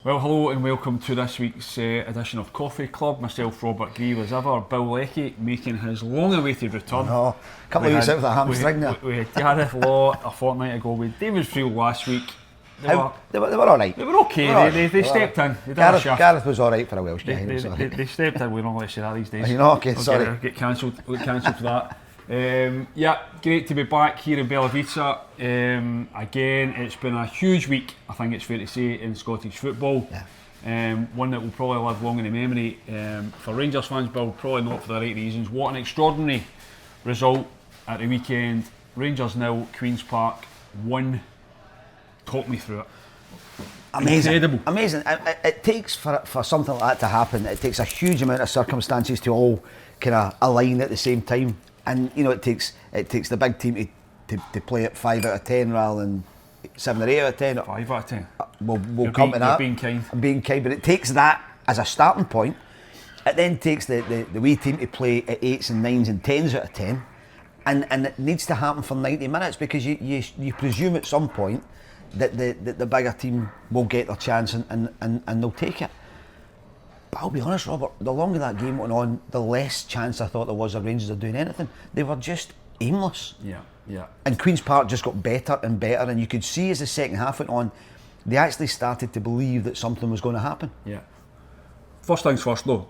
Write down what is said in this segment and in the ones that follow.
Well, hello and welcome to this week's edition of Coffee Club. Myself, Robert Grieve, as ever. Bill Leckie making his long-awaited return. No, a couple of weeks out with a hamstring there. We had Gareth Law a fortnight ago. We had David Friel last week. They were all right. They were okay. They stepped in. They did a shift. Gareth was all right for a Welsh guy. They stepped in. We don't let say that these days. You know, okay, sorry. Get cancelled for that. Yeah, great to be back here in Bellavita. Again, it's been a huge week, I think it's fair to say, in Scottish football. Yeah. One that will probably live long in the memory for Rangers fans, but probably not for the right reasons. What an extraordinary result at the weekend. Rangers 0, Queen's Park 1. Talk me through it. Amazing. Incredible. Amazing. It takes, for something like that to happen, it takes a huge amount of circumstances to all kind of align at the same time. And you know, it takes the big team to play at 5 out of 10 rather than 7 or 8 out of 10. 5 out of 10. We'll come to that. Being kind. I'm being kind, but it takes that as a starting point. It then takes the wee team to play at 8s and 9s and 10s out of 10, and it needs to happen for 90 minutes because you presume at some point that the bigger team will get their chance and they'll take it. But I'll be honest, Robert, the longer that game went on, the less chance I thought there was of Rangers of doing anything. They were just aimless. Yeah. And Queen's Park just got better and better, and you could see as the second half went on, they actually started to believe that something was going to happen. Yeah. First things first though,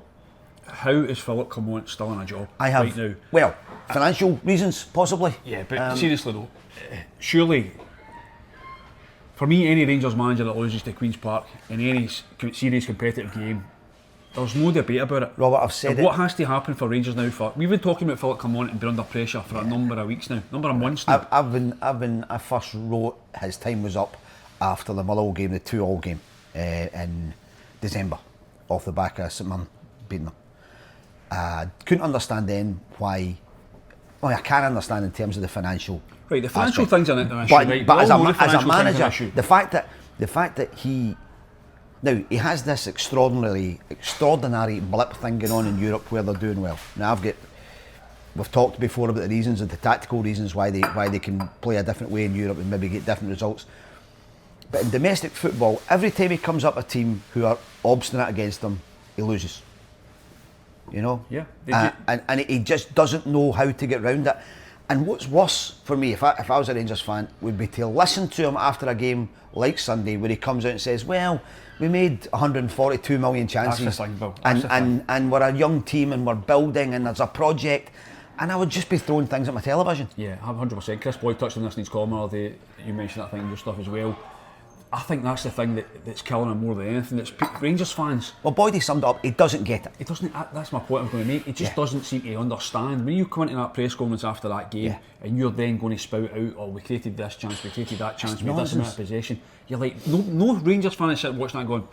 how is Philip Clement still in a job right now? Well, financial reasons, possibly. Yeah, but seriously though, surely, for me, any Rangers manager that loses to Queen's Park in any serious competitive game, there's no debate about it. Robert, I've said and what has to happen for Rangers now? We've been talking about Philip Clement and been under pressure for a number of weeks now, number of months now. I first wrote his time was up after the Motherwell game, the 2-2 game in December, off the back of St Mirren beating them. Couldn't understand then why. Well, I can understand in terms of the financial. Right, the financial things are an issue, right? But as a manager, issue. the fact that he has this extraordinary blip thing going on in Europe where they're doing well. Now we've talked before about the reasons and the tactical reasons why they can play a different way in Europe and maybe get different results. But in domestic football, every time he comes up a team who are obstinate against him, he loses. You know? Yeah. And he just doesn't know how to get round it. And what's worse for me, if I was a Rangers fan, would be to listen to him after a game like Sunday where he comes out and says, well, we made 142 million chances. That's the thing, Bill. And we're a young team and we're building and there's a project. And I would just be throwing things at my television. Yeah, 100%. Chris Boyd touched on this in his column earlier. You mentioned that thing in your stuff as well. I think that's the thing that's killing him more than anything. It's Rangers fans. Well, Boydie summed it up. He doesn't get it. He doesn't. That's my point I'm going to make. He just doesn't seem to understand. When you come into that press conference after that game and you're then going to spout out, "Oh, we created this chance, we created that chance, we had this amount of possession." You're like, no Rangers fan is sitting watching that going, "Do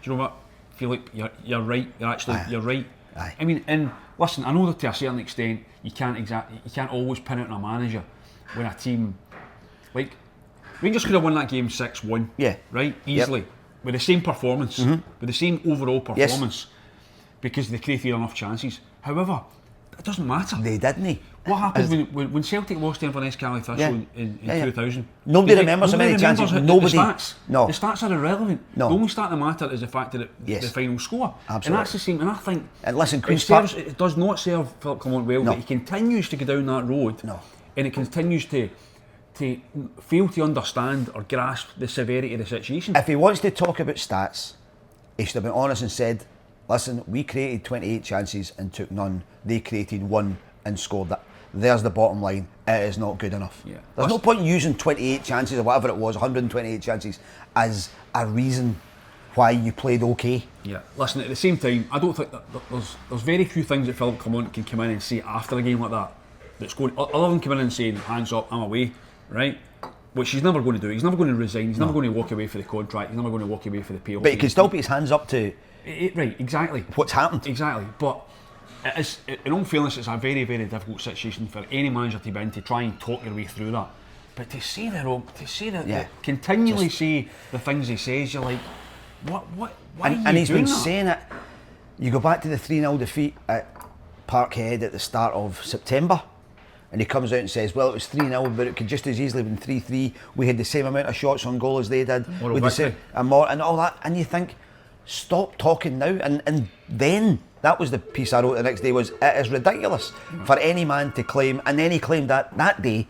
you know what? I feel like you're right. You're right." Aye. I mean, and listen, I know that to a certain extent you can't always pin it on a manager when a team like. Rangers could have won that game 6-1, right, easily, with the same performance, with the same overall performance, because they created enough chances. However, it doesn't matter. They didn't. What happened when Celtic lost to Inverness Cali Thistle in 2000? Nobody remembers how many chances. The stats are irrelevant. No. The only stat that matter is the fact that the final score. Absolutely. And that's the same. And I think it does not serve Philip Clement well that he continues to go down that road, and it continues to fail to understand or grasp the severity of the situation. If he wants to talk about stats, he should have been honest and said, listen, we created 28 chances and took none. They created 1 and scored that. There's the bottom line. It is not good enough. Yeah. There's no point using 28 chances or whatever it was, 128 chances, as a reason why you played okay. Yeah. Listen, at the same time, I don't think that there's very few things that Philip Clement can come in and say after a game like that that's going, other than coming in and saying, hands up, I'm away. Right, which he's never going to do. He's never going to resign. He's never going to walk away for the contract. He's never going to walk away for the payoff. But he can still put his hands up to right, exactly. What's happened? Exactly. But it is, in all fairness, it's a very, very difficult situation for any manager to be in to try and talk your way through that. But to say continually say the things he says, you're like, what? Why? And he's been that? saying it. You go back to the 3-0 defeat at Parkhead at the start of September. and he comes out and says, well, it was 3-0, but it could just as easily have been 3-3. We had the same amount of shots on goal as they did. Moral victory. And all that. And you think, stop talking now. And then that was the piece I wrote the next day, was it is ridiculous for any man to claim, and then he claimed that day,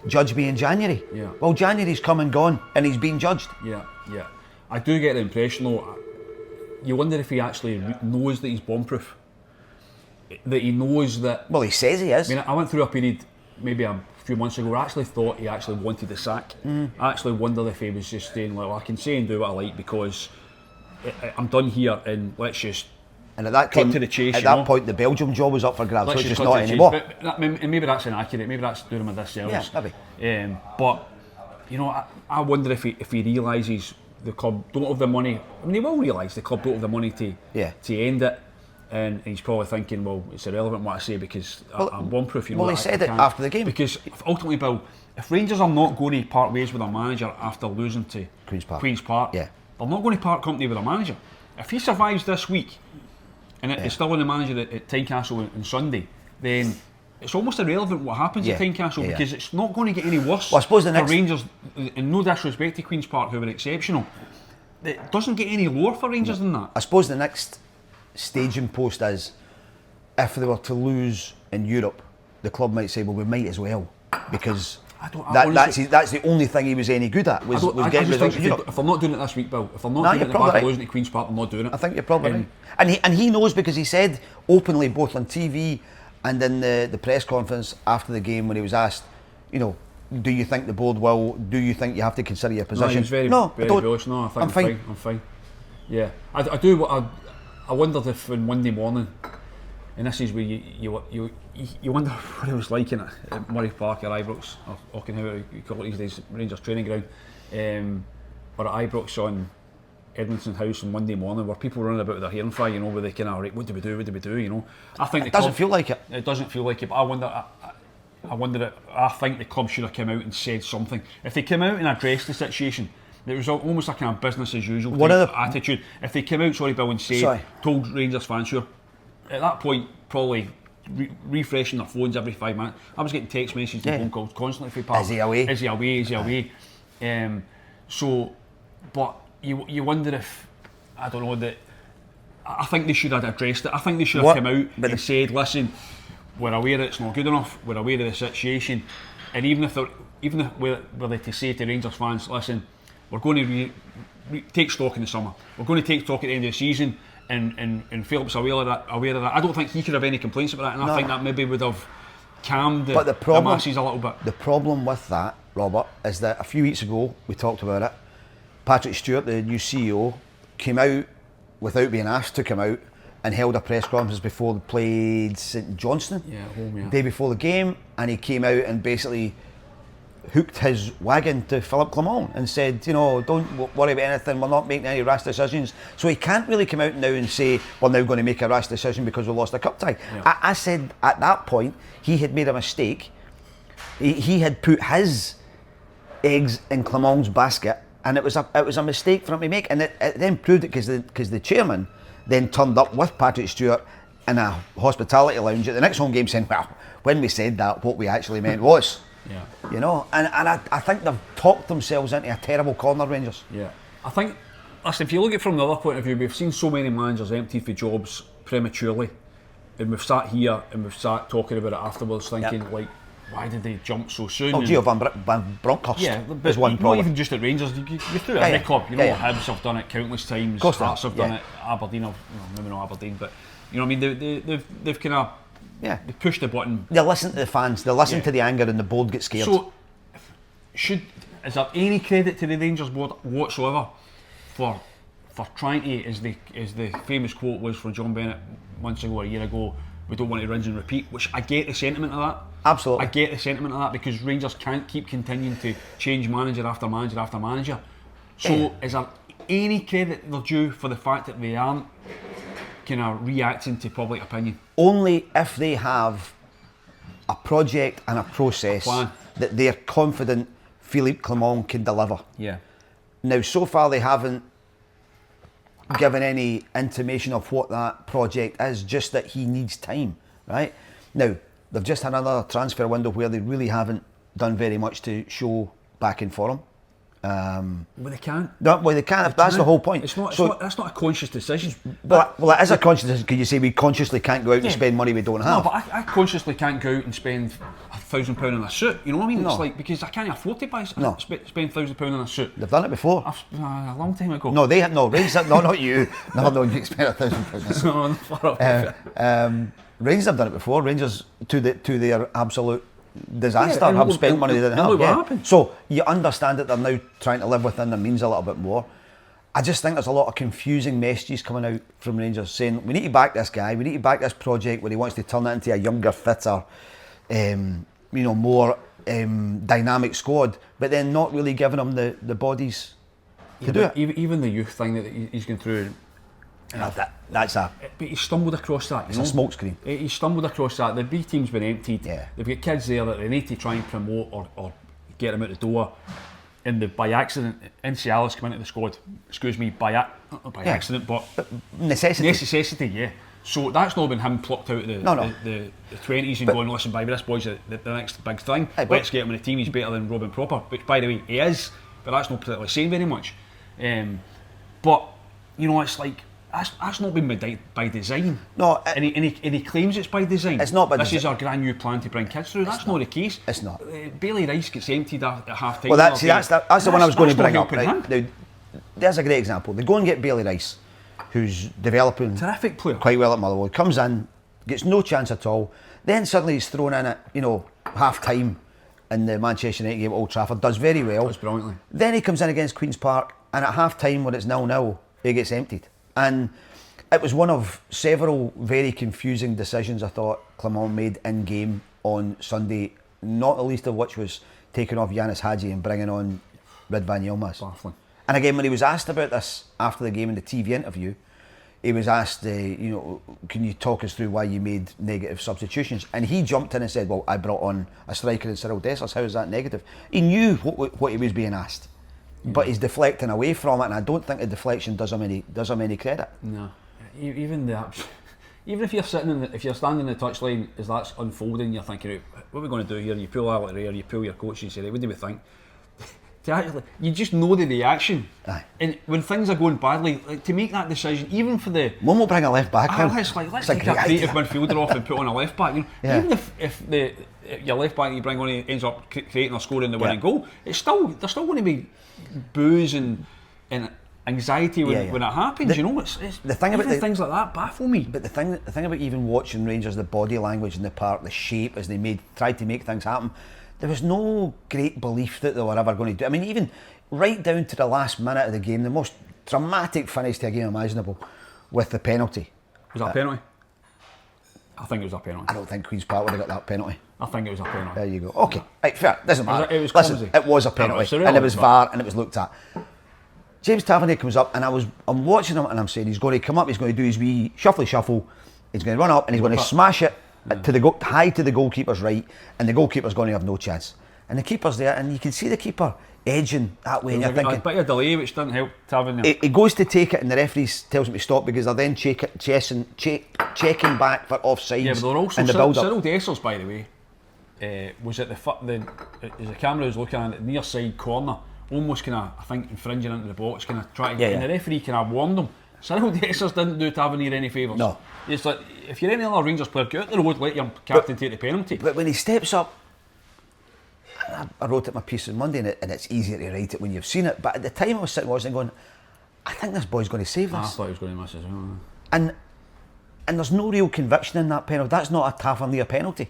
judge me in January. Yeah. Well, January's come and gone and he's been judged. Yeah. I do get the impression though, you wonder if he actually knows that he's bomb-proof. That he knows that... Well, he says he is. I mean, I went through a period maybe a few months ago where I actually thought he actually wanted the sack. I actually wondered if he was just saying, like, well, I can say and do what I like because I'm done here and let's just and at that cut time, to the chase. At that point, the Belgium job was up for grabs, so it's just not anymore. And maybe that's inaccurate. Maybe that's doing him a disservice. Yeah, maybe. But you know, I wonder if he realises the club don't have the money. I mean, he will realise the club don't have the money to end it. And he's probably thinking, well, it's irrelevant what I say because I'm bomb-proof. You know, well, he said it after the game. Because ultimately, Bill, if Rangers are not going to part ways with their manager after losing to Queen's Park, they're not going to part company with their manager. If he survives this week and it's still on the manager at Tynecastle on Sunday, then it's almost irrelevant what happens at Tynecastle because it's not going to get any worse for Rangers. And no disrespect to Queen's Park, who were exceptional, it doesn't get any lower for Rangers than that. I suppose the next staging post is if they were to lose in Europe, the club might say, well, we might as well, because that's the only thing he was any good at was getting results in Europe. If they're not doing it this week, Bill, if they're not doing it back losing to Queen's Park, they're not doing it. I think you're probably right. And he knows, because he said openly both on TV and in the press conference after the game when he was asked, you know, do you think the board will? Do you think you have to consider your position? No, he was very bullish. No, I think I'm fine. Yeah, I do. I wondered if on Monday morning, and this is where you wonder what it was like in at Murray Park or Ibrox, or however you call it these days, Rangers training ground, or at Ibrox on Edmondson House on Monday morning, where people running about with their hair on fire, you know, where they kind of, right, what do we do, you know. I think it doesn't feel like it. It doesn't feel like it, but I think the club should have come out and said something. If they came out and addressed the situation, it was almost like a kind of business as usual attitude. If they came out, Bill, and said, told Rangers fans, sure, at that point, probably refreshing their phones every 5 minutes. I was getting text messages and phone calls constantly from people. Is he away? Is he away? But you wonder if, I don't know, that I think they should have addressed it. I think they should have come out and said, listen, we're aware that it's not good enough, we're aware of the situation, and even if were they to say to Rangers fans, listen, we're going to take stock in the summer. We're going to take stock at the end of the season, and Philip's aware of that. I don't think he could have any complaints about that, and I think that maybe would have calmed the masses a little bit. The problem with that, Robert, is that a few weeks ago we talked about it. Patrick Stewart, the new CEO, came out without being asked to come out and held a press conference before they played St Johnstone, day before the game, and he came out and basically hooked his wagon to Philippe Clement and said, you know, don't worry about anything, we're not making any rash decisions. So he can't really come out now and say, we're now going to make a rash decision because we lost a cup tie. Yeah. I said at that point, he had made a mistake. He had put his eggs in Clement's basket, and it was a mistake for him to make. And it then proved it because the chairman then turned up with Patrick Stewart in a hospitality lounge at the next home game saying, well, when we said that, what we actually meant was... Yeah. You know, and I think they've talked themselves into a terrible corner, Rangers. Yeah. I think, listen, if you look at it from the other point of view, we've seen so many managers emptied for jobs prematurely, and we've sat here and we've sat talking about it afterwards thinking, like, why did they jump so soon? Oh, Gio Van Bronckhorst is one problem. Not even just at Rangers, you threw it at every club. You know, Hibs have done it countless times, Hearts have done it, Aberdeen, maybe not Aberdeen, but, you know what I mean, they've kind of... Yeah, they push the button. They listen to the fans. They listen to the anger, and the board gets scared. So, is there any credit to the Rangers board whatsoever for trying to, as the famous quote was from John Bennett months ago or a year ago, we don't want to rinse and repeat. Which I get the sentiment of that. Absolutely, I get the sentiment of that because Rangers can't keep continuing to change manager after manager after manager. So, is there any credit they're due for the fact that they aren't kind of reacting to public opinion? Only if they have a project and a process that they're confident Philippe Clement can deliver. Yeah. Now, so far they haven't given any intimation of what that project is, just that he needs time, right? Now, they've just had another transfer window where they really haven't done very much to show back in form. Well, they can't. No, well, they can't. That's the whole point. That's not a conscious decision. Well, it is a conscious decision because you say we consciously can't go out and spend money we don't have. No, but I consciously can't go out and spend £1,000 on a suit. You know what I mean? No. It's like, because I can't afford to spend £1,000 on a suit. They've done it before. A long time ago. No, they had no. Rangers, no, not you. No, you spent £1,000. No, far off. Rangers have done it before. Rangers to their absolute disaster and have look, spent money they didn't have. look what happened. So you understand that they're now trying to live within their means a little bit more. I just think there's a lot of confusing messages coming out from Rangers saying we need to back this guy, we need to back this project where he wants to turn it into a younger, fitter, more dynamic squad, but then not really giving him the bodies to do it. Even the youth thing that he's going through. That's a. But he stumbled across that. It's a smokescreen. He stumbled across that. The B team's been emptied. Yeah. They've got kids there that they need to try and promote or get them out the door. And by accident, NCL's come into the squad. Excuse me, not by accident, but necessity. Necessity, yeah. So that's not been him plucked out of the 20s and going, listen, baby, this boy's the next big thing. Let's get him in the team. He's better than Robin Proper, which, by the way, he is. But that's not particularly saying very much. But it's like. That's not been by design. No, and he claims it's by design. It's not by design. This is our grand new plan to bring kids through. That's not the case. It's not. Bailey Rice gets emptied at half time. Well, that's the one I was going to bring up. Right? Now, there's a great example. They go and get Bailey Rice, who's developing terrific player, quite well at Motherwell. Comes in, gets no chance at all. Then suddenly he's thrown in at half time in the Manchester United game at Old Trafford. Does very well. Does brilliantly. Then he comes in against Queen's Park, and at half time when it's 0-0, he gets emptied. And it was one of several very confusing decisions I thought Clement made in game on Sunday, not the least of which was taking off Yanis Hadji and bringing on Ridvan Yilmaz. Baffling. And again, when he was asked about this after the game in the TV interview, he was asked, can you talk us through why you made negative substitutions? And he jumped in and said, well, I brought on a striker in Cyril Dessers. How is that negative? He knew what he was being asked. But he's deflecting away from it, and I don't think the deflection does him any credit. No, even if you're if you're standing in the touchline as that's unfolding, you're thinking, what are we going to do here? You pull out there, you pull your coach and say, what do we think? You just know the reaction. Aye. And when things are going badly, to make that decision, even for the one will bring a left back. Let's take a creative midfielder off and put on a left back. Even if your left back you bring on ends up creating or scoring the winning goal, there's still going to be boos and anxiety when it happens. It's the thing about things like that baffle me. But the thing about even watching Rangers, the body language in the park, the shape as they tried to make things happen, there was no great belief that they were ever going to do. I mean, even right down to the last minute of the game, the most dramatic finish to a game imaginable, with the penalty. Was that a penalty? I think it was a penalty. I don't think Queen's Park would have got that penalty. I think it was a penalty. There you go. Okay, right, fair. Doesn't matter. It was clumsy. Listen, it was a penalty, and it was VAR, and it was looked at. James Tavernier comes up, and I'm watching him, and I'm saying he's going to come up, he's going to do his wee shuffle, he's going to run up, and he's going to smash it high to the goalkeeper's right, and the goalkeeper's going to have no chance. And the keeper's there, and you can see the keeper edging that way, and you're thinking... a bit of delay, which didn't help Tavernier. He goes to take it, and the referee tells him to stop, because they're then checking back for offsides. Yeah, but they're also... in the build-up. Cyril Dessers, by the way, was at as the camera was looking at the near side corner, almost kind of, I think, infringing into the box, kind of trying to... And the referee kind of warned him. Cyril Dessers didn't do Tavernier any favours. No. It's like, if you're any other Rangers player, get out the road, let your captain take the penalty. But when he steps up, I wrote it my piece on Monday, and it's easier to write it when you've seen it, but at the time I was sitting watching going, I think this boy's going to save this. I thought he was going to miss as well. And there's no real conviction in that penalty. That's not a Tavernier penalty.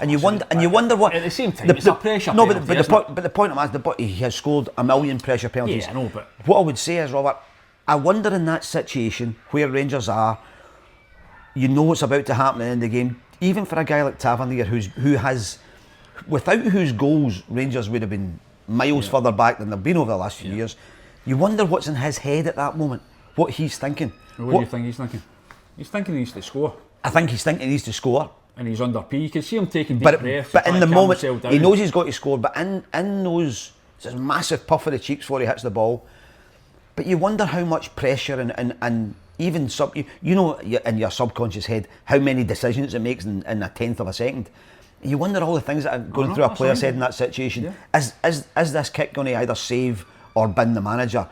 And you wonder what... At the same time, it's a pressure penalty, but the point I'm asking, he has scored a million pressure penalties. Yeah, I know, but... What I would say is, Robert, I wonder in that situation where Rangers are, you know what's about to happen in the game, even for a guy like Tavernier, who has... Without whose goals Rangers would have been miles further back than they've been over the last few years, you wonder what's in his head at that moment, what he's thinking. What do you think he's thinking? He's thinking he needs to score. I think he's thinking he needs to score. And he's under P. You can see him taking deep breaths. But in the moment, he knows he's got to score, but in those, there's a massive puff of the cheeks before he hits the ball. But you wonder how much pressure and even in your subconscious head, how many decisions it makes in a tenth of a second. You wonder all the things that are going through a player's head in that situation. Yeah. Is this kick going to either save or bin the manager?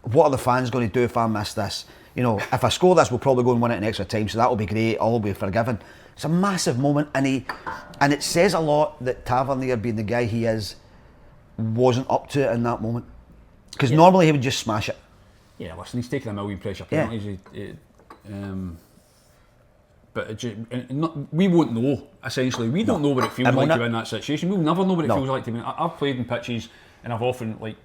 What are the fans going to do if I miss this? You know, if I score this, we'll probably go and win it in extra time, so that will be great, all will be forgiven. It's a massive moment, and it says a lot that Tavernier, being the guy he is, wasn't up to it in that moment. Because normally he would just smash it. Yeah, listen, he's taking a million pressure penalties. But we won't know, essentially. We don't know what it feels like to be in that situation. We'll never know what it feels like to be. I've played in pitches, and I've often, like,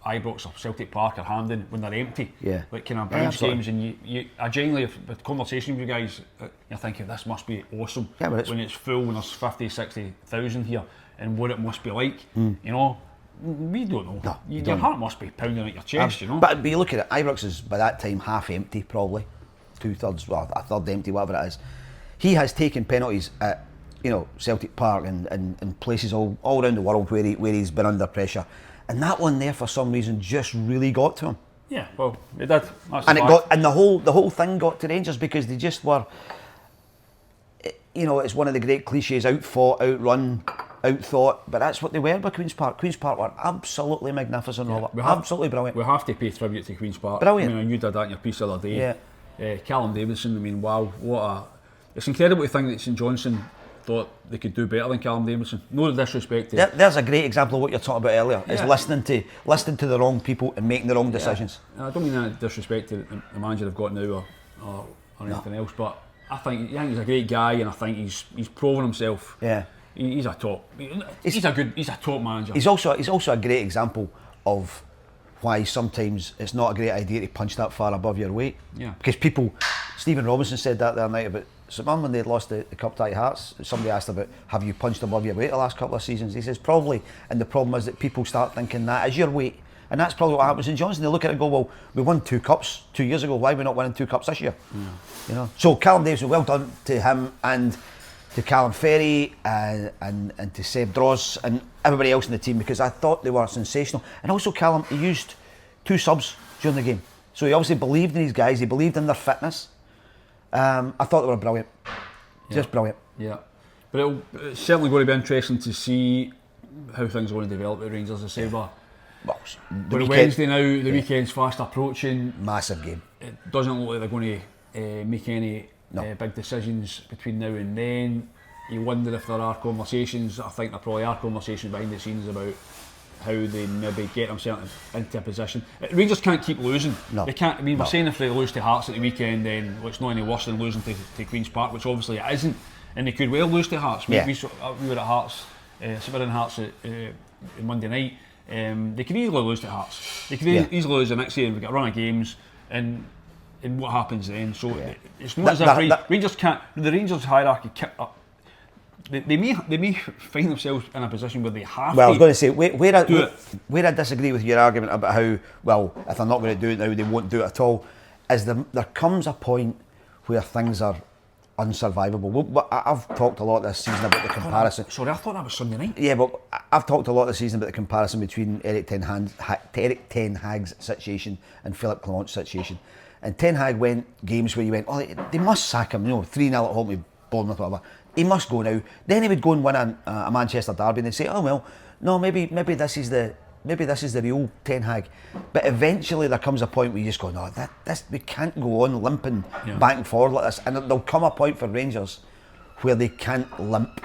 Ibrox or Celtic Park or Hampden, when they're empty, like kind of bounce games, and I genuinely, with conversation with you guys, you're thinking this must be awesome when it's full, when there's 50, 60,000 here, and what it must be like, you know. We don't know. No, your heart must be pounding at your chest, you know. But you look at it, Ibrox is by that time half empty, probably 2/3, well, a third empty, whatever it is. He has taken penalties at, you know, Celtic Park and places all around the world where he's been under pressure. And that one there, for some reason, just really got to him. Yeah, well, it did. And the whole thing got to Rangers because they just were, you know, it's one of the great cliches: outfought, outrun, outthought. But that's what they were by Queen's Park. Queen's Park were absolutely magnificent, Robert. Absolutely brilliant. We have to pay tribute to Queen's Park. Brilliant. I mean, you did that in your piece the other day. Yeah. Callum Davidson. I mean, wow, it's incredible to think that St Johnstone thought they could do better than Callum Davidson. No disrespect to there's a great example of what you're talking about earlier, is listening to the wrong people and making the wrong decisions. I don't mean that disrespect to the manager they've got now or anything else, but I think he's a great guy, and I think he's proven himself. Yeah. He's a top he's a top manager. He's also a great example of why sometimes it's not a great idea to punch that far above your weight. Yeah. Because Stephen Robinson said that the other night about St Mirren when they lost the cup tie Hearts. Somebody asked about, have you punched above your weight the last couple of seasons? He says probably, and the problem is that people start thinking that is your weight, and that's probably what happens in Johnson. They look at it and go, well, we won 2 cups 2 years ago, why are we not winning 2 cups this year? You know. So Callum Davidson, well done to him and to Callum Ferry and to Seb Dross and everybody else in the team, because I thought they were sensational. And also Callum, he used 2 subs during the game, so he obviously believed in these guys, he believed in their fitness. I thought they were brilliant, just brilliant. Yeah, but it's certainly going to be interesting to see how things are going to develop at Rangers. As I say, but Wednesday now, the weekend's fast approaching. Massive game. It doesn't look like they're going to make any big decisions between now and then. You wonder if there are conversations. I think there probably are conversations behind the scenes about how they maybe get themselves into a position. Rangers can't keep losing. No. They can't. I mean, we're saying if they lose to Hearts at the weekend, then it's not any worse than losing to Queen's Park, which obviously it isn't. And they could well lose to Hearts. We were at Hearts, St Hearts Monday night. They could easily lose to Hearts. They could easily lose the next year, and we get a run of games, and what happens then? So it's not as if Rangers can't. The Rangers hierarchy. They may find themselves in a position where they have I was going to say, where I disagree with your argument about how, well, if they're not going to do it now, they won't do it at all, is there comes a point where things are unsurvivable. I've talked a lot this season about the comparison. Sorry, I thought that was Sunday night. Yeah, but I've talked a lot this season about the comparison between Eric Ten Hag's situation and Philippe Clement's situation. And Ten Hag went games where you went, oh, they must sack him, 3-0 at home with Bournemouth, whatever. He must go now. Then he would go and win a Manchester derby, and they'd say, oh well, no, maybe this is the real Ten Hag. But eventually there comes a point where you just go, no, we can't go on limping back and forward like this. And there'll come a point for Rangers where they can't limp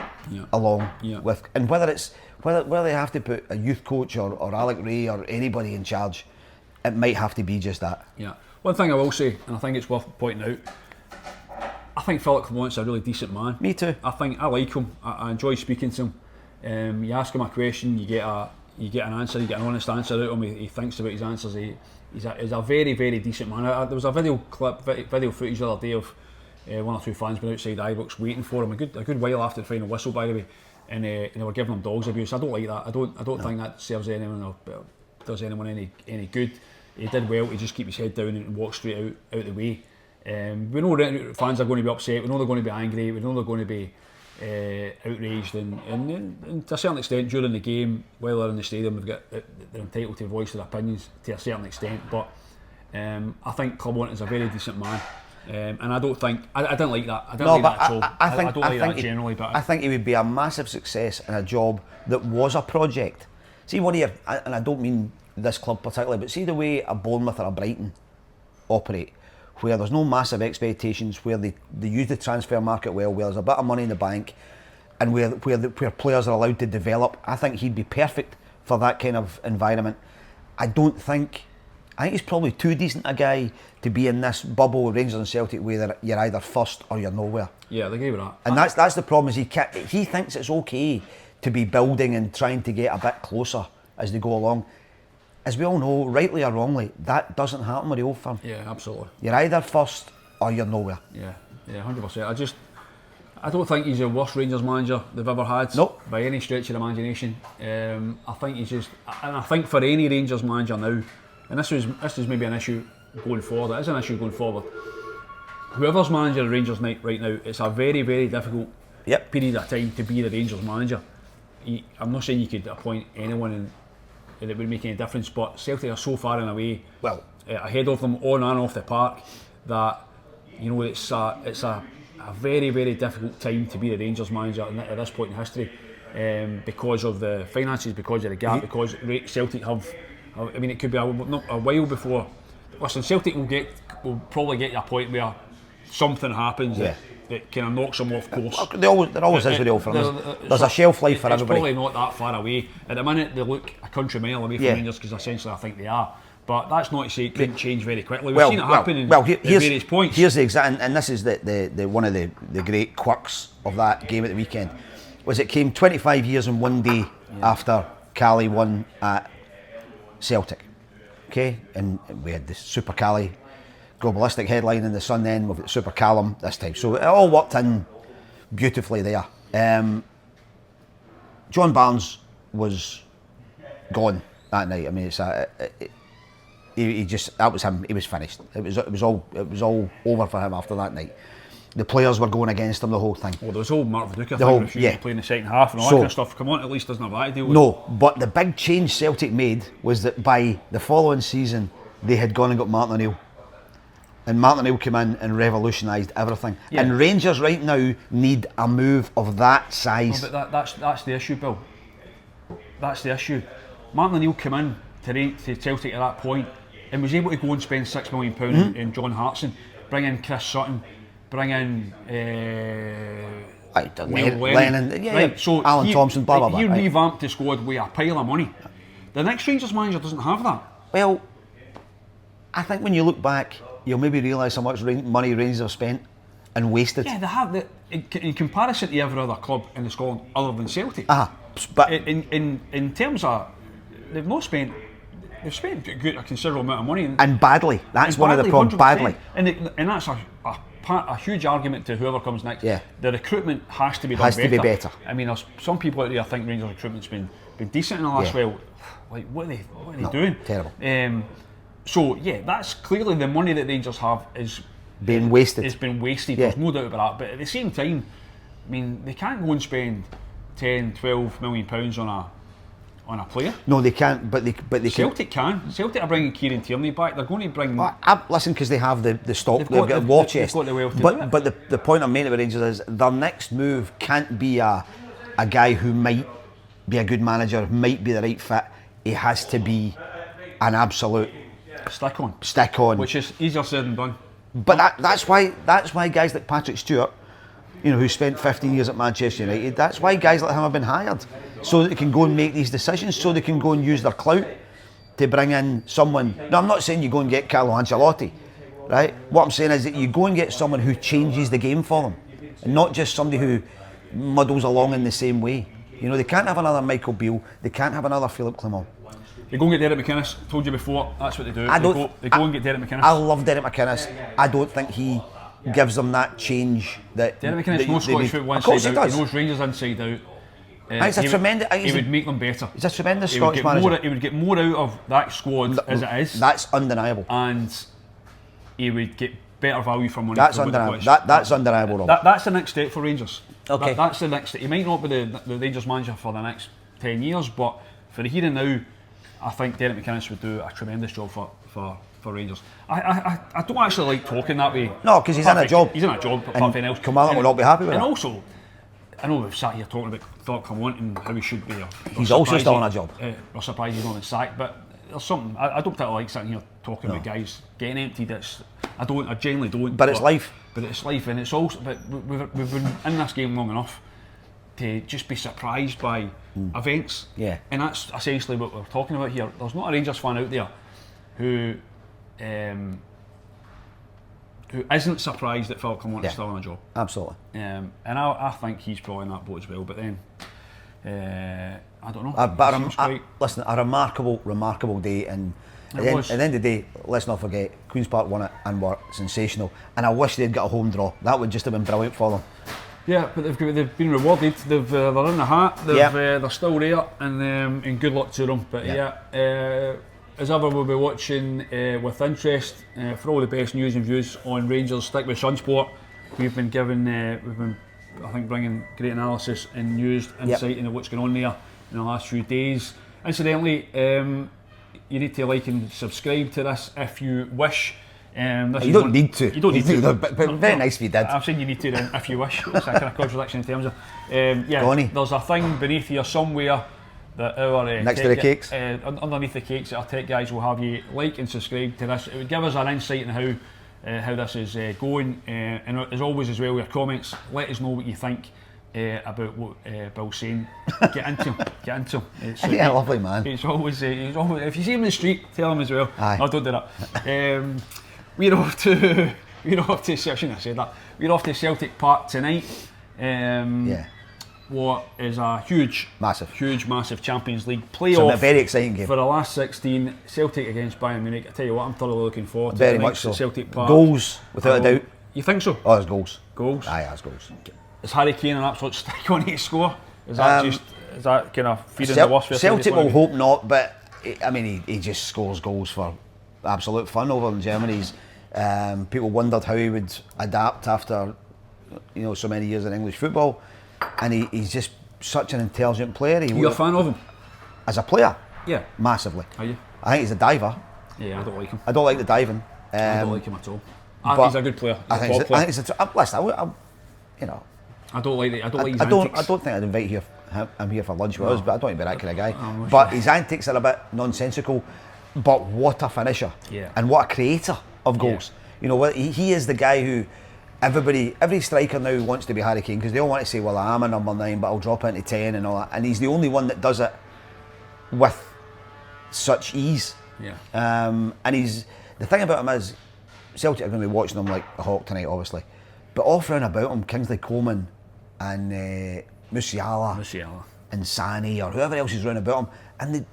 along with, and whether they have to put a youth coach or Alec Ray or anybody in charge, it might have to be just that. Yeah. One thing I will say, and I think it's worth pointing out, I think Philippe Clement's a really decent man. Me too. I like him. I enjoy speaking to him. You ask him a question, you get an answer, you get an honest answer out of him. He thinks about his answers. He's a very, very decent man. There was a video footage the other day of 1 or 2 fans been outside Ibrox waiting for him a good while after the final whistle, by the way, and they were giving him dogs abuse. I don't like that. I don't think that serves anyone or does anyone any good. He did well to just keep his head down and walk straight out the way. We know fans are going to be upset, we know they're going to be angry, we know they're going to be outraged, and to a certain extent during the game, while they're in the stadium, they're entitled to voice their opinions to a certain extent, but I think Clement is a very decent man. And I don't think I didn't like that. I didn't like that at all. I don't like that generally. But I think he would be a massive success in a job that was a project. See what here, and I don't mean this club particularly, but see the way a Bournemouth or a Brighton operate, where there's no massive expectations, where they use the transfer market well, where there's a bit of money in the bank, and where players are allowed to develop. I think he'd be perfect for that kind of environment. I think he's probably too decent a guy to be in this bubble with Rangers and Celtic where you're either first or you're nowhere. Yeah, I agree with that. And that's the problem, is he thinks it's okay to be building and trying to get a bit closer as they go along. As we all know, rightly or wrongly, that doesn't happen with the Old Firm. Yeah, absolutely. You're either first or you're nowhere. Yeah, 100%. I don't think he's the worst Rangers manager they've ever had. Nope. By any stretch of the imagination. I think and I think for any Rangers manager now, and this is maybe an issue going forward. It is an issue going forward. Whoever's managing the Rangers right now, it's a very, very difficult period of time to be the Rangers manager. I'm not saying you could appoint anyone and it would make any difference, but Celtic are so far and away ahead of them on and off the park that it's a very, very difficult time to be the Rangers manager at this point in history, because of the finances, because of the gap, because Celtic have. I mean, it could be a while before. Listen, Celtic will probably get to a point where something happens that kind of knocks them off course. There always is with the Old Firm. There's a shelf life for everybody. It's probably not that far away. At the minute, they look a country mile away from Rangers, because essentially I think they are. But that's not to say it couldn't change very quickly. We've seen it happen at various points. Here's the exact, and this is the one of the great quirks of that game at the weekend, was it came 25 years in one day after Cali won at Celtic. Okay, and we had the Super Cali globalistic headline in the Sun, then we've got Super Callum this time. So it all worked in beautifully there. John Barnes was gone that night. I mean, he just, that was him. He was finished. It was all over for him after that night. The players were going against him the whole thing. Well, there was whole Mark Viduka thing refusing to play in the second half and all that kind of stuff. Come on, at least doesn't have that to deal with. No, but the big change Celtic made was that by the following season they had gone and got Martin O'Neill. And Martin O'Neill came in and revolutionised everything. Yeah. And Rangers right now need a move of that size. No, but that's the issue, Bill. That's the issue. Martin O'Neill came in to Celtic at that point and was able to go and spend £6 million in John Hartson, bring in Chris Sutton, bring in Lennon, so Alan Thompson, blah blah blah. He revamped the squad with a pile of money. The next Rangers manager doesn't have that. Well, I think when you look back, you'll maybe realise how much money Rangers have spent and wasted. Yeah, they have. In comparison to every other club in Scotland other than Celtic. But in terms of, they've spent a considerable amount of money and badly. That's one of the problems. 100%. Badly, and that's a huge argument to whoever comes next. Yeah. The recruitment has to be done better. To be better. I mean, there's some people out there think Rangers recruitment's been decent in the last while. Like, what are they doing? Terrible. So that's clearly the money that Rangers have is being wasted. It's been wasted. There's no doubt about that. But at the same time, I mean, they can't go and spend 10, 12 million pounds on a player. No, they can't. But they Celtic can. Celtic are bringing Kieran Tierney back. They're going to bring. Listen, because they have the stock. They've got the war chest. They've got the wealth to do it. But the point I'm making with Rangers is their next move can't be a guy who might be a good manager, might be the right fit. He has to be an absolute stick on, which is easier said than done. But that's why guys like Patrick Stewart, who spent 15 years at Manchester United, that's why guys like him have been hired, so that they can go and make these decisions, so they can go and use their clout to bring in someone. Now, I'm not saying you go and get Carlo Ancelotti, right? What I'm saying is that you go and get someone who changes the game for them, and not just somebody who muddles along in the same way. They can't have another Michael Beale, they can't have another Philip Clement. They go and get Derek McInnes. Told you before, that's what they do. They go and get Derek McInnes. I love Derek McInnes. I don't think he gives them that change that Derek McInnes knows Scottish football inside out. He knows Rangers inside out. It's a tremendous. He would make them better. He's a tremendous Scottish manager. He would get more out of that squad as it is. That's undeniable. And he would get better value for money. That's undeniable. That's undeniable, Rob. That's the next step for Rangers. Okay. That's the next step. He might not be the Rangers manager for the next 10 years, but for the here and now, I think Derek McInnes would do a tremendous job for for Rangers. I don't actually like talking that way. No, because he's in a job. He's in a job, apart from else. Kilmarnock will not be happy with and that. And also, I know we've sat here talking about Thorpe Cumont and how he should be. He's also still in a job. We're surprised he's not in sack, but there's something. I don't particularly like sitting here talking about guys getting emptied. I genuinely don't. But it's life. But it's life, and it's also. But we've been in this game long enough to just be surprised by events. Yeah. And that's essentially what we're talking about here. There's not a Rangers fan out there who isn't surprised that Phil Cumont is still on a job. Absolutely. And I think he's probably in that boat as well. But then, I don't know. Listen, a remarkable day, and at the end of the day, let's not forget, Queen's Park won it and were sensational. And I wish they'd got a home draw. That would just have been brilliant for them. Yeah, but they've been rewarded. They're in the hat. They're still there, and good luck to them. But as ever, we'll be watching with interest for all the best news and views on Rangers. Stick with Sunsport. We've been I think, bringing great analysis and news, insight into what's going on there in the last few days. Incidentally, you need to like and subscribe to this if you wish. You don't need to. You don't need to. But very nice if you did. I'm saying you need to then, if you wish. It's a kind of contradiction in terms of. There's a thing beneath here somewhere that our next to the cakes, underneath the cakes, that our tech guys will have you like and subscribe to this. It would give us an insight in how this is going, and as always as well, your comments. Let us know what you think about what Bill's saying. Get into him. Yeah, lovely man. It's always if you see him in the street, tell him as well. Aye. No, don't do that. We're off to I shouldn't have said that. We're off to Celtic Park tonight. What is a huge, massive Champions League playoff. It's a very exciting game for the last 16. Celtic against Bayern Munich. I tell you what, I'm thoroughly looking forward to. Very much so. Celtic Park. Goals, without a doubt. You think so? Oh, there's goals. Goals. Aye, there's goals. Is Harry Kane an absolute stick on his score? Is that kind of feeding the worst for Celtic will hope not, but I mean he just scores goals for absolute fun over in Germany. People wondered how he would adapt after so many years in English football, and he's just such an intelligent player. You're a fan of him? As a player? Yeah. Massively. Are you? I think he's a diver. Yeah, I don't like him. I don't like the diving. I don't like him at all. He's a good player. I think he's I don't like his antics. I don't think I'd invite him here for lunch with us, but I don't think he's that kind of guy. But his antics are a bit nonsensical. But what a finisher! Yeah. And what a creator of goals. He is the guy who every striker now wants to be Harry Kane, because they all want to say, well, I am a number 9, but I'll drop into 10 and all that. And he's the only one that does it with such ease. Yeah. And the thing about him is, Celtic are going to be watching him like a hawk tonight, obviously. But off round about him, Kingsley Coman and Musiala and Sani or whoever else is round about him, and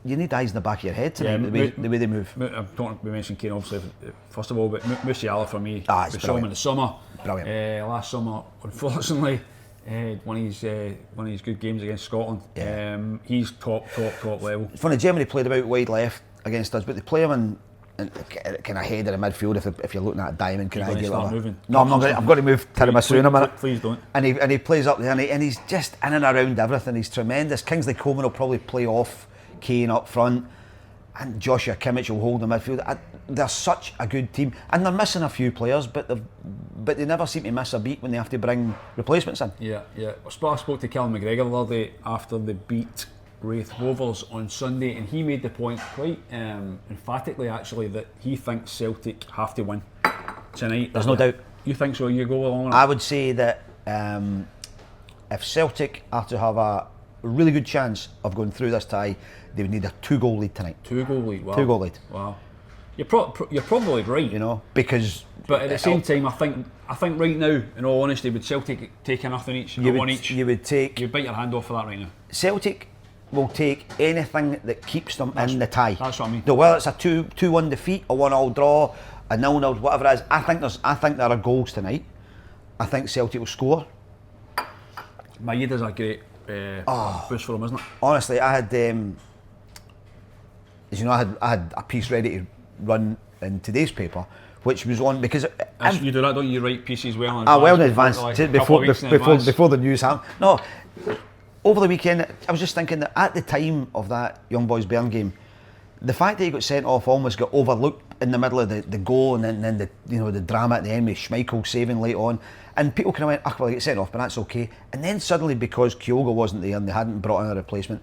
you need eyes in the back of your head tonight, the way they move. I'm talking, we mentioned Kane obviously first of all, but Musiala for me, we saw him in the summer. Brilliant. Last summer, unfortunately, one of his good games against Scotland. Yeah. He's top level. It's funny, Germany played about wide left against us, but they play him in kind of head of the midfield if you're looking at a diamond kind of idea. No, I'm not going. I'm going to move Tiramisu in a minute. Please don't. And he plays up there, and he's just in and around everything. He's tremendous. Kingsley Coman will probably play off Kane up front, and Joshua Kimmich will hold the midfield. They're such a good team, and they're missing a few players, but they never seem to miss a beat when they have to bring replacements in. Yeah. I spoke to Callum McGregor the other day after they beat Wraith Rovers on Sunday, and he made the point quite emphatically actually that he thinks Celtic have to win tonight. There's no doubt. You think so? You go along with it? I would say that if Celtic are to have a really good chance of going through this tie, they would need a 2-goal lead tonight. 2-goal lead. Wow. 2-goal lead. Wow. You're probably right. Because. But at the same time, I think right now, in all honesty, would Celtic take nothing each, one each? You'd bite your hand off for that right now. Celtic will take anything that keeps them in the tie. That's what I mean. No, whether it's a 2-1 defeat, a 1-1 draw, a 0-0, whatever it is. I think there are goals tonight. I think Celtic will score. Maeda's a great boost for him, isn't it? Honestly, I had, as you know, I had a piece ready to run in today's paper, which was on because you do that, don't you? You write pieces well in advance. Before the news happened. No, over the weekend I was just thinking that at the time of that Young Boys Bern game, the fact that he got sent off almost got overlooked in the middle of the goal, and then the drama at the end with Schmeichel saving late on, and people kind of went, "Ah, well, he got sent off, but that's okay." And then suddenly, because Kyogo wasn't there and they hadn't brought in a replacement,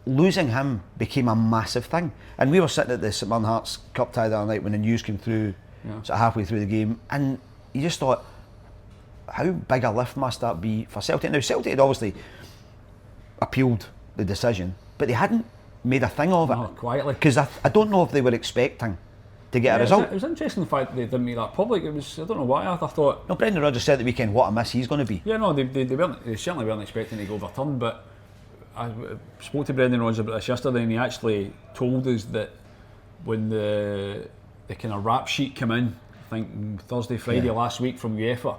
losing him became a massive thing. And we were sitting at the St Mirren Hearts Cup tie the other night when the news came through, sort of halfway through the game, and you just thought, how big a lift must that be for Celtic? Now, Celtic had obviously appealed the decision, but they hadn't made a thing of it. Quietly. Because I don't know if they were expecting to get a result. It was interesting the fact that they didn't make that public. It was, I don't know why, I thought... No, Brendan Rodgers said at the weekend what a miss he's going to be. Yeah, no, they certainly weren't expecting to go overturned, but I spoke to Brendan Rodgers about this yesterday, and he actually told us that when the kind of rap sheet came in, I think Thursday, Friday last week from UEFA,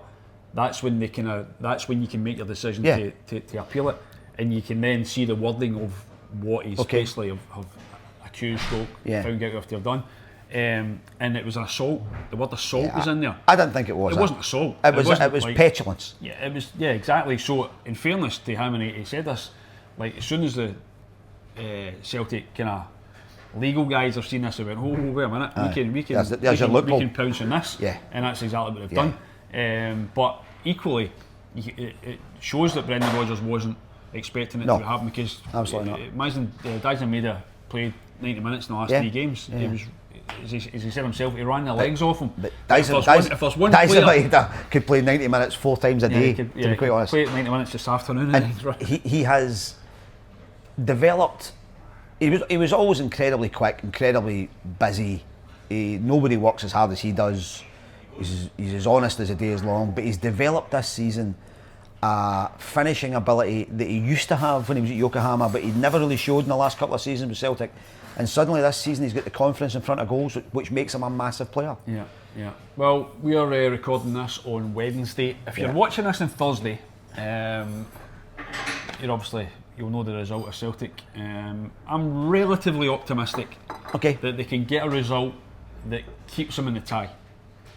that's when you can make your decision to appeal it, and you can then see the wording of what he's basically have accused or found guilty of to have done. And it was an assault. The word assault was in there. I didn't think it was. It wasn't assault. It was like, petulance. Yeah, it was. Yeah, exactly. So, in fairness to him, and he said this, like as soon as the Celtic kind of legal guys have seen this, they went, "Oh, wait a minute, we can pounce on this." Yeah, and that's exactly what they've done. But equally, it shows that Brendan Rodgers wasn't expecting it to happen, because absolutely not. Imagine Dyson Maeda played 90 minutes in the last 3 games. It was, as he said himself, he ran the legs off him. Dyson Maeda could play 90 minutes 4 times a day, to be quite honest. Play 90 minutes this afternoon. And he has developed. He was always incredibly quick, incredibly busy. Nobody works as hard as he does. He's as honest as a day is long, but he's developed this season a finishing ability that he used to have when he was at Yokohama, but he never really showed in the last couple of seasons with Celtic. And suddenly this season he's got the confidence in front of goals, which makes him a massive player. Yeah. Well, we are recording this on Wednesday. If you're watching this on Thursday, you'll know the result of Celtic. I'm relatively optimistic that they can get a result that keeps them in the tie.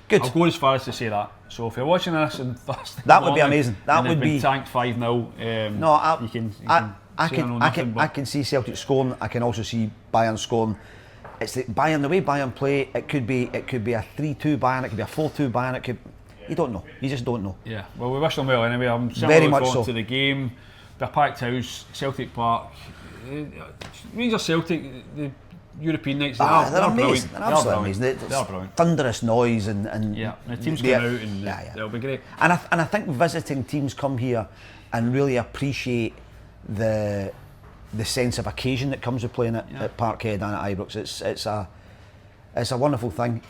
Good. I'll go as far as to say that. So if you're watching this on Thursday, that would be amazing. That would be tanked 5-0. I can see Celtic scoring. I can also see Bayern scoring. It's the way Bayern play. It could be a 3-2 Bayern. It could be a 4-2 Bayern. You don't know. You just don't know. Yeah. Well, we wish them well anyway. I'm very much looking forward so to the game. The packed house, Celtic Park. Rangers Celtic. The European nights, they're amazing. They're absolutely amazing. They're brilliant. Thunderous noise and the teams come out and they'll be great. And I think visiting teams come here and really appreciate the sense of occasion that comes with playing at Parkhead and at Ibrox. It's a wonderful thing.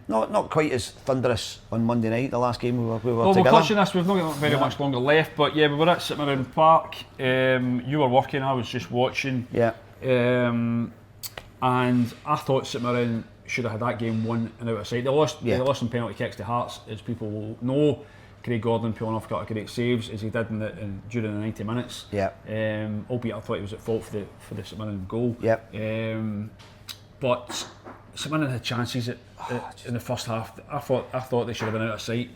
Not quite as thunderous on Monday night, the last game we were together. We'll touch on this. We've not got very much longer left, but we were at St Mirren Park. You were working. I was just watching. And I thought St Mirren should have had that game won and out of sight. They lost some penalty kicks to Hearts, as people will know. Craig Gordon pulling off a couple of great saves, as he did during the 90 minutes. Albeit I thought he was at fault for the St Mirren goal. But St Mirren had chances in the first half. I thought they should have been out of sight.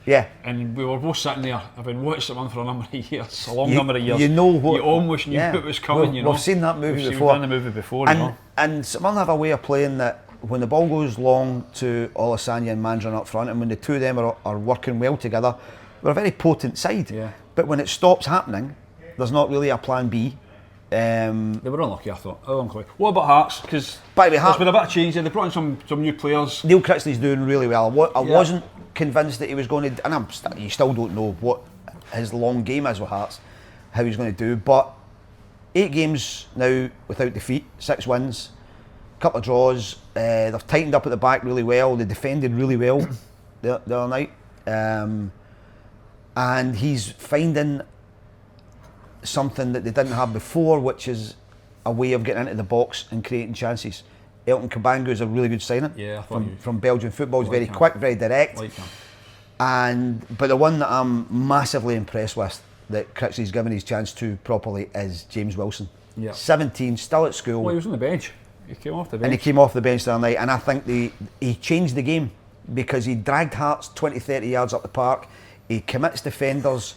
And we were both sitting there. I've been watching St Mirren for a number of years, number of years. You almost knew it was coming. We've seen that movie before. We've done the movie before. And St Mirren have a way of playing that when the ball goes long to Olasanya and Mandron up front, and when the two of them are working well together, we're a very potent side. But when it stops happening, there's not really a plan B. They were unlucky, I thought. What about Hearts? Because there's been a bit of change there. They brought in some new players. Neil Critchley's doing really well. I wasn't convinced that he was going to, and you still don't know what his long game is with Hearts, how he's going to do. But 8 games now without defeat, 6 wins, couple of draws. They've tightened up at the back really well. They defended really well the other night. And he's finding something that they didn't have before, which is a way of getting into the box and creating chances. Elton Kabangu is a really good signing from Belgian football. He's very quick, very direct. But the one that I'm massively impressed with, that Critchley's given his chance to properly, is James Wilson. 17, still at school. Well, he was on the bench. He came off the bench. And he came off the bench the other night, and I think he changed the game, because he dragged Hearts 20-30 yards up the park. He commits defenders.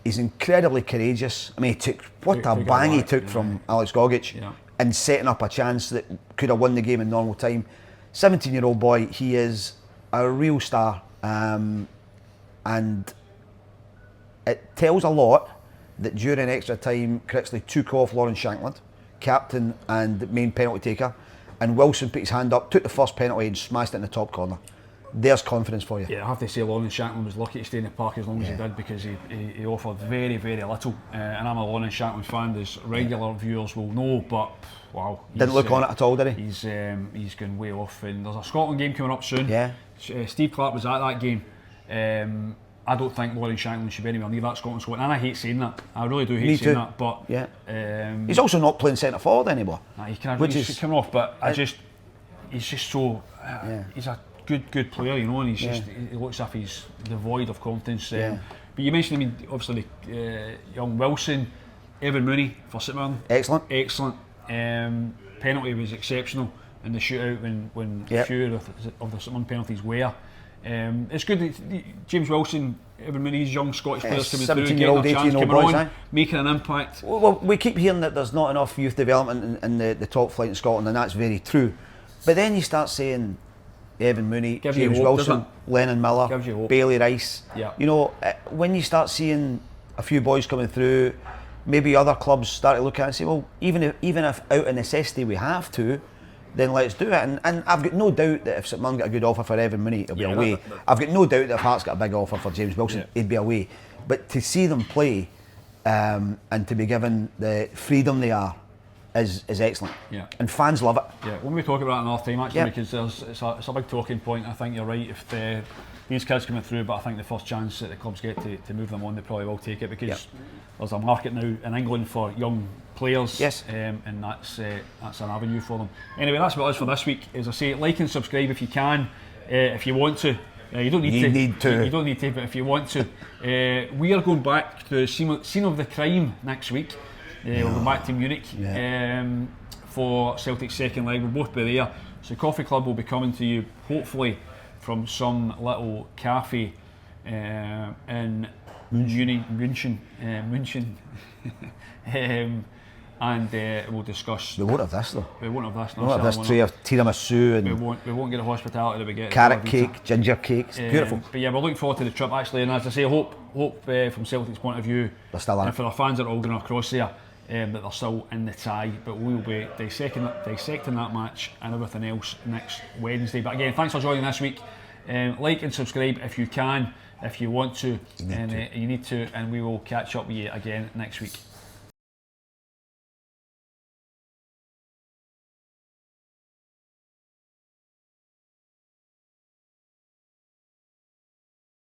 He's incredibly courageous. I mean, he took a bang he took from Alex Gogic. and setting up a chance that could have won the game in normal time. 17-year-old boy, he is a real star, and it tells a lot that during extra time, Crixley took off Lawrence Shankland, captain and main penalty taker, and Wilson put his hand up, took the first penalty and smashed it in the top corner. There's confidence for you. Yeah, I have to say Lawrence Shankland was lucky to stay in the park as long as he did, because he offered very, very little. And I'm a Lawrence Shankland fan, as regular viewers will know, but wow. Didn't look on it at all, did he? He's gone way off, and there's a Scotland game coming up soon. Yeah. Steve Clark was at that game. I don't think Lawrence Shankland should be anywhere near that Scotland squad, and I hate saying that. I really do hate saying that, but he's also not playing centre forward anymore. He he's coming off, but he's just so he's a good player, you know, and he looks as if he's devoid of confidence. But you mentioned, I mean, obviously young Wilson, Evan Mooney for St Mirren. Excellent. Penalty was exceptional in the shootout when few of the St Mirren penalties were. It's good that James Wilson, Evan Mooney, these young Scottish players coming through, getting their chance, coming on, making an impact. Well, we keep hearing that there's not enough youth development in the top flight in Scotland, and that's very true. But then you start saying Evan Mooney, James Wilson, Lennon Miller, Bailey Rice. Yeah. You know, when you start seeing a few boys coming through, maybe other clubs start to look at it and say, well, even if out of necessity we have to, then let's do it. And I've got no doubt that if St Mirren get a good offer for Evan Mooney, he'll be away. I've got no doubt that if Hearts got a big offer for James Wilson, he'd be away. But to see them play and to be given the freedom they are is excellent. Yeah. And fans love it. Yeah, when we talk about it another time, actually, because it's a big talking point. I think you're right. If these kids coming through, but I think the first chance that the clubs get to move them on, they probably will take it, because there's a market now in England for young players, and that's an avenue for them. Anyway, that's about us for this week. As I say, like and subscribe if you can, if you want to. You don't need to. You don't need to, but if you want to, we are going back to the scene of the crime next week. We're going back to Munich for Celtic's second leg. We'll both be there. So Coffee Club will be coming to you, hopefully, from some little cafe in München. And we'll discuss. We won't have this though. We won't have this. We won't have this tray of tiramisu and we won't get the hospitality that we get. Carrot cake, ginger cake. It's beautiful. But yeah, we're looking forward to the trip actually. And as I say, hope from Celtic's point of view, they're still in and for our fans that are all going across there, that they're still in the tie. But we'll be dissecting that match and everything else next Wednesday. But again, thanks for joining this week. Like and subscribe if you can, if you want to, you need to, and we will catch up with you again next week.